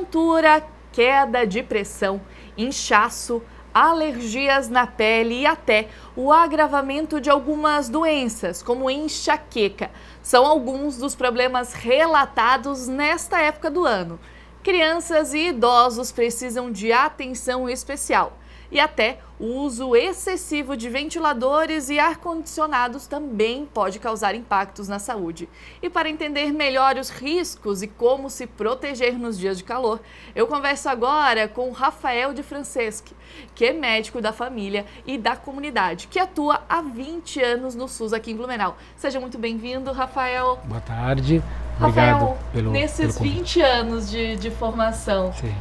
tontura, queda de pressão, inchaço, alergias na pele e até o agravamento de algumas doenças, como enxaqueca. São alguns dos problemas relatados nesta época do ano. Crianças e idosos precisam de atenção especial. E até o uso excessivo de ventiladores e ar-condicionados também pode causar impactos na saúde. E para entender melhor os riscos e como se proteger nos dias de calor, eu converso agora com Rafael de Franceschi, que é médico da família e da comunidade, que atua há 20 anos no SUS aqui em Blumenau. Seja muito bem-vindo, Rafael. Boa tarde. Rafael, Obrigado nesses pelo 20 anos de formação, Sim.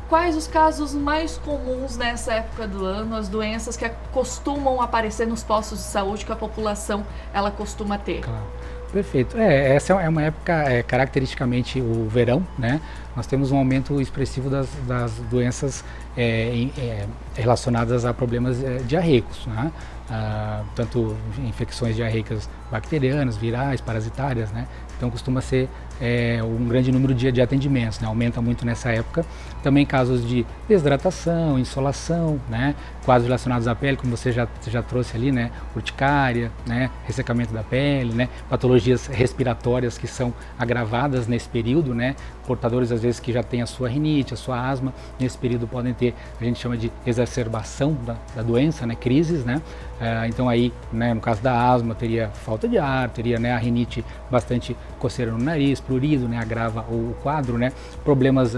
quais os casos mais comuns nessa época do ano, as doenças que costumam aparecer nos postos de saúde que a população ela costuma ter? Claro. Perfeito. Essa é uma época, caracteristicamente o verão, né? Nós temos um aumento expressivo das doenças relacionadas a problemas diarreicos, né? Tanto infecções diarreicas bacterianas, virais, parasitárias, né? Então costuma ser um grande número de atendimentos, né? Aumenta muito nessa época. Também casos de desidratação, insolação, né? Quadros relacionados à pele, como você já trouxe ali, né? Urticária, né? Ressecamento da pele, né? Patologias respiratórias que são agravadas nesse período, né? Portadores às vezes que já têm a sua rinite, a sua asma, nesse período podem ter, a gente chama de exacerbação da doença, né? Crises, né? Então aí, né, no caso da asma, teria falta de ar, teria, né, a rinite bastante coceira no nariz, prurido, né, agrava o quadro, né? Problemas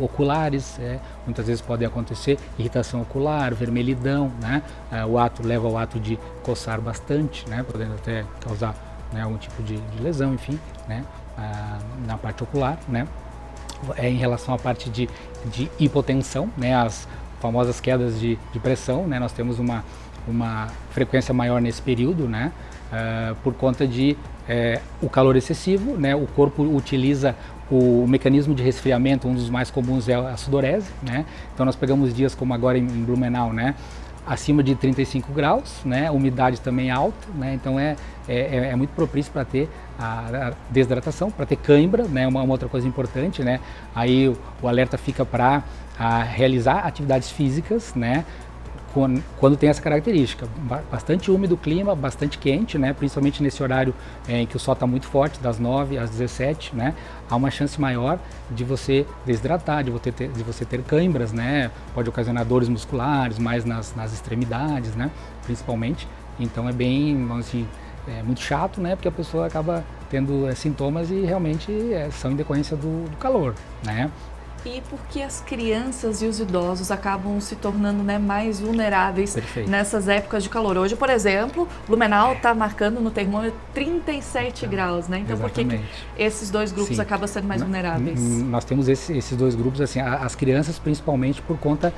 oculares, muitas vezes podem acontecer, irritação ocular, vermelhidão, né? O ato leva ao ato de coçar bastante, né, podendo até causar, né, algum tipo de lesão, enfim, né, na parte ocular, né? Em relação à parte de hipotensão, né, as famosas quedas de pressão, né, nós temos uma frequência maior nesse período, né, por conta de o calor excessivo, né, o corpo utiliza o mecanismo de resfriamento, um dos mais comuns é a sudorese, né, então nós pegamos dias como agora em Blumenau, né, acima de 35 graus, né, umidade também alta, né, então é muito propício para ter a desidratação, para ter cãibra, né, uma outra coisa importante, né, aí o alerta fica para realizar atividades físicas, né, quando tem essa característica, bastante úmido o clima, bastante quente, né, principalmente nesse horário em que o sol está muito forte, das 9 às 17, né, há uma chance maior de você desidratar, de você ter cãibras, né, pode ocasionar dores musculares, mais nas extremidades, né, principalmente, então é bem, vamos assim, muito chato, né, porque a pessoa acaba tendo sintomas e realmente são em decorrência do calor, né. E porque as crianças e os idosos acabam se tornando, né, mais vulneráveis nessas épocas de calor. Hoje, por exemplo, Blumenau está marcando no termômetro 37 graus, né? Então, por que esses dois grupos acabam sendo mais vulneráveis? Nós temos esses dois grupos, assim, as crianças principalmente por conta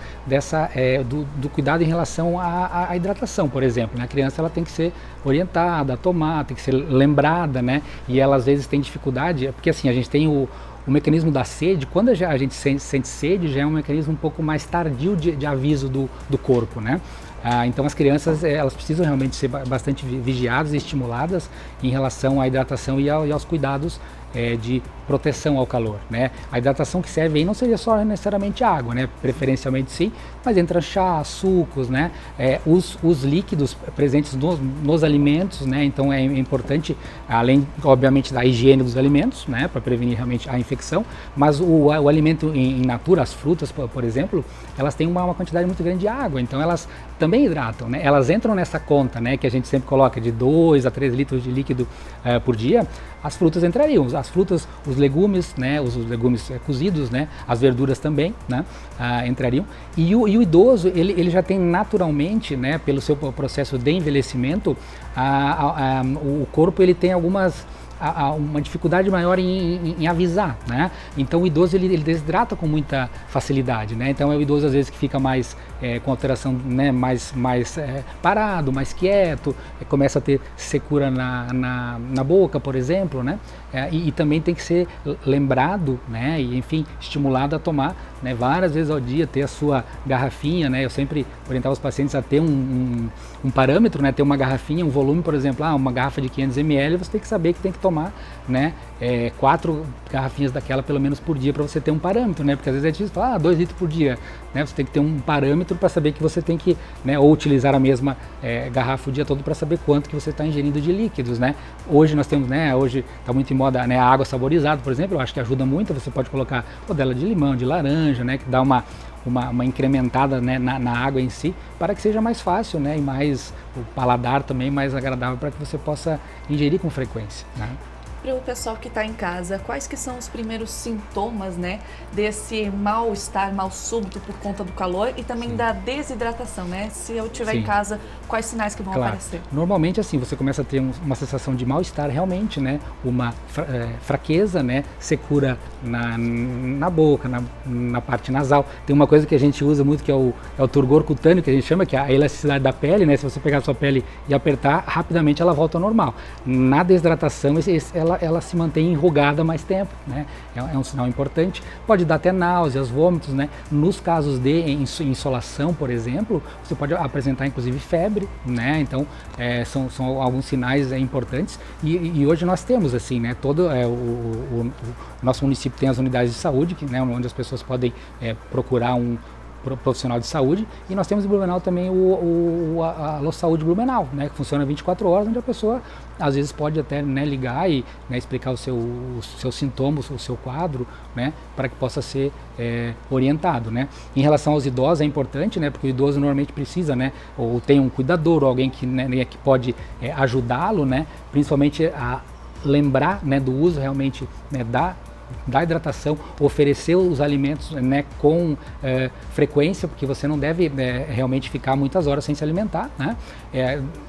do cuidado em relação à hidratação, por exemplo, né? A criança ela tem que ser orientada a tomar, tem que ser lembrada, né? E ela às vezes tem dificuldade, porque assim, a gente tem o mecanismo da sede, quando a gente sente sede, já é um mecanismo um pouco mais tardio de aviso do corpo, né? Então as crianças elas precisam realmente ser bastante vigiadas e estimuladas em relação à hidratação e aos cuidados de proteção ao calor, né? A hidratação que serve aí não seria só necessariamente água, né? Preferencialmente sim, mas entra chá, sucos, né? Os líquidos presentes nos alimentos, né? Então é importante, além obviamente da higiene dos alimentos, né? Para prevenir realmente a infecção, mas o alimento in natura, as frutas, por exemplo, elas têm uma quantidade muito grande de água, então elas também hidratam, né? Elas entram nessa conta, né? Que a gente sempre coloca de 2 a 3 litros de líquido por dia. As frutas entrariam, as frutas, os legumes, né, os legumes cozidos, né, as verduras também, né, entrariam. E o idoso, ele já tem naturalmente, né, pelo seu processo de envelhecimento, o corpo ele tem uma dificuldade maior em avisar, né? Então o idoso ele desidrata com muita facilidade, né? Então é o idoso às vezes que fica mais com alteração, né? mais parado, mais quieto, começa a ter secura na boca, por exemplo, né? E também tem que ser lembrado, né? E enfim, estimulado a tomar, né, várias vezes ao dia, ter a sua garrafinha, né? Eu sempre orientava os pacientes a ter um parâmetro, né? Ter uma garrafinha, um volume, por exemplo, uma garrafa de 500 ml, você tem que saber que tem que tomar tomar, né, 4 garrafinhas daquela pelo menos por dia para você ter um parâmetro, né? Porque às vezes é difícil falar, 2 litros por dia, né? Você tem que ter um parâmetro para saber que você tem que, né, ou utilizar a mesma garrafa o dia todo para saber quanto que você está ingerindo de líquidos, né? Hoje nós temos, né, hoje está muito em moda, né, a água saborizada, por exemplo, eu acho que ajuda muito, você pode colocar rodela de limão, de laranja, né, que dá uma incrementada, né, na água em si, para que seja mais fácil, né, e mais o paladar também mais agradável para que você possa ingerir com frequência, né? Para o pessoal que está em casa, quais que são os primeiros sintomas, né, desse mal-estar, mal súbito por conta do calor e também da desidratação, né? Se eu estiver em casa, quais sinais que vão aparecer? Normalmente assim, você começa a ter uma sensação de mal-estar realmente, né? Uma fraqueza, né? Secura na boca, na parte nasal. Tem uma coisa que a gente usa muito que é o turgor cutâneo, que a gente chama, que é a elasticidade da pele, né? Se você pegar a sua pele e apertar, rapidamente ela volta ao normal. Na desidratação, ela se mantém enrugada mais tempo, né? É um sinal importante. Pode dar até náuseas, vômitos, né? Nos casos de insolação, por exemplo, você pode apresentar inclusive febre, né? Então, são alguns sinais importantes. E hoje nós temos, assim, né? O nosso município tem as unidades de saúde, né? Onde as pessoas podem procurar um profissional de saúde, e nós temos em Blumenau também a Alô Saúde Blumenau, né, que funciona 24 horas, onde a pessoa às vezes pode até, né, ligar e, né, explicar os seus sintomas, o seu quadro, né, para que possa ser orientado, né. Em relação aos idosos é importante, né, porque o idoso normalmente precisa, né, ou tem um cuidador, ou alguém que, né, que pode ajudá-lo, né, principalmente a lembrar, né, do uso realmente, né, da hidratação, oferecer os alimentos, né, com frequência, porque você não deve realmente ficar muitas horas sem se alimentar, né?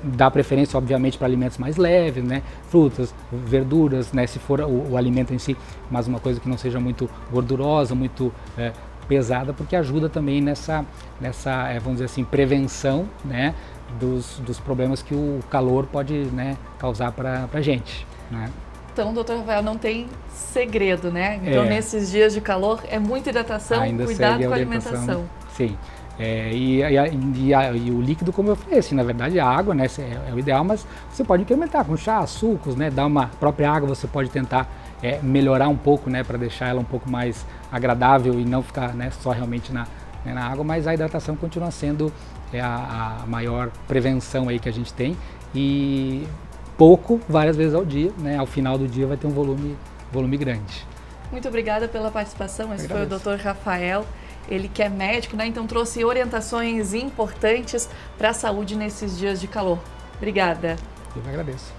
Dá preferência, obviamente, para alimentos mais leves, né? Frutas, verduras, né? Se for o alimento em si, mas uma coisa que não seja muito gordurosa, muito pesada, porque ajuda também nessa vamos dizer assim, prevenção, né, dos problemas que o calor pode, né, causar para a gente, né? Então, doutor Rafael, não tem segredo, né? Então, nesses dias de calor, é muita hidratação, ainda cuidado com a alimentação. Sim. E o líquido, como eu falei, assim, na verdade a água, né, é o ideal, mas você pode incrementar com chá, sucos, né, dar uma própria água, você pode tentar melhorar um pouco, né, para deixar ela um pouco mais agradável e não ficar, né, só realmente na água, mas a hidratação continua sendo a maior prevenção aí que a gente tem, e pouco, várias vezes ao dia, né? Ao final do dia vai ter um volume grande. Muito obrigada pela participação. Esse foi o Dr. Rafael, ele que é médico, né? Então trouxe orientações importantes para a saúde nesses dias de calor. Obrigada. Eu que agradeço.